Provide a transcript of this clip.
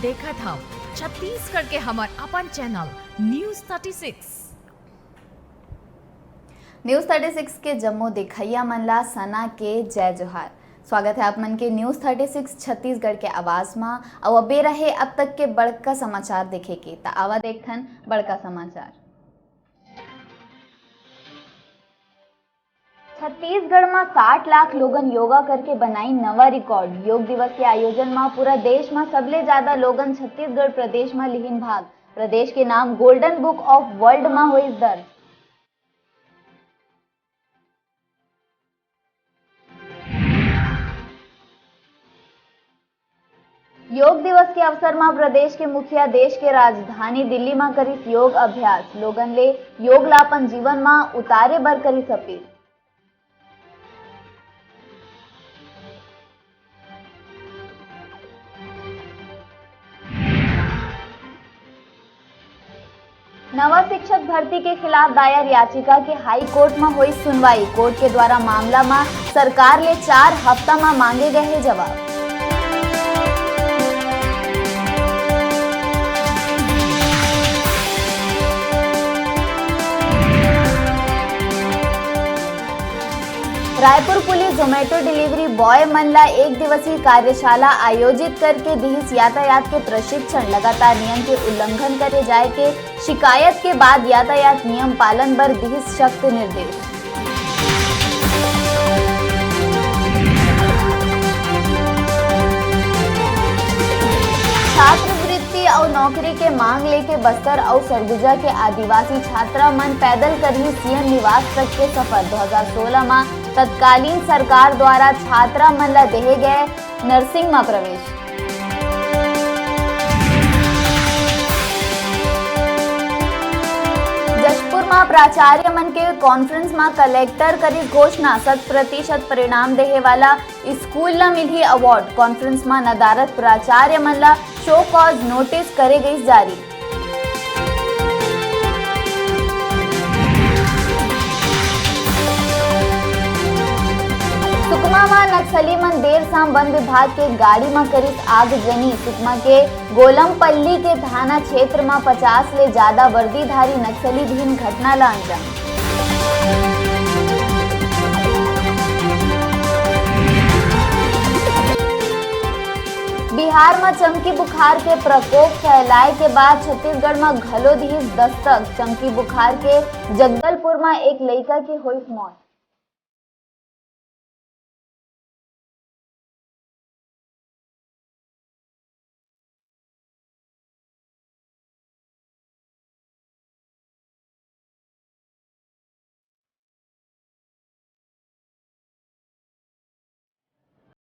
देखा था छत्तीसगढ़ के हमार अपन चैनल न्यूज़ 36 के जम्मू दिखैया मनला सना के जय जोहार। स्वागत है आप मन के न्यूज़ 36 छत्तीसगढ़ के आवाज में। और अबे रहे अब तक के बड़का समाचार देखे के ता आवा देखथन बड़का समाचार। छत्तीसगढ़ में 60 लाख लोगन योगा करके बनाई नवा रिकॉर्ड। योग दिवस के आयोजन में पूरा देश में सबले ज्यादा लोगन छत्तीसगढ़ प्रदेश में लिहिन भाग। प्रदेश के नाम गोल्डन बुक ऑफ वर्ल्ड में हुई दर्ज। योग दिवस के अवसर में प्रदेश के मुखिया देश के राजधानी दिल्ली में करिस योग अभ्यास। लोगन ले योग लापन जीवन में उतारे बर करिस अपील। नवा शिक्षक भर्ती के खिलाफ दायर याचिका के हाई कोर्ट में हुई सुनवाई। कोर्ट के द्वारा मामला में सरकार ले 4 हफ्ता में मांगे गए हैं जवाब। Raipur police Zomato delivery boy मनला 1 दिवसीय कार्यशाला आयोजित करके दिहिस यातायात के प्रशिक्षण। लगातार नियम के उल्लंघन करे जाए के शिकायत के बाद यातायात नियम पालन बर दिहिस सख्त निर्देश। छात्रवृत्ति और नौकरी के मांग लेके बस्तर और सरगुजा के आदिवासी छात्रा मन पैदल करही सीएम निवास तक के सफर। 2016 में तत्कालीन सरकार द्वारा छात्रा मन ला देहे गए नर्सिंग में प्रवेश। जशपुर में प्राचार्य मन के कॉन्फ्रेंस में कलेक्टर करी घोषणा। 100% परिणाम देहे वाला स्कूल ला मिली अवार्ड। कॉन्फ्रेंस में नदारत प्राचार्य मन ला शो कॉज नोटिस करे गई जारी। सुकमा में नक्सली मन देर शाम वन विभाग के गाड़ी में करिस आगजनी। सुकमा के गोलमपल्ली के थाना क्षेत्र में 50 ले ज्यादा वर्दीधारी नक्सली भीन घटना ला अंजाम। बिहार में चमकी बुखार के प्रकोप फैलाए के बाद छत्तीसगढ़ में घलो दिहिस दस्तक। चमकी बुखार के जगदलपुर में एक लड़का की हुई मौत।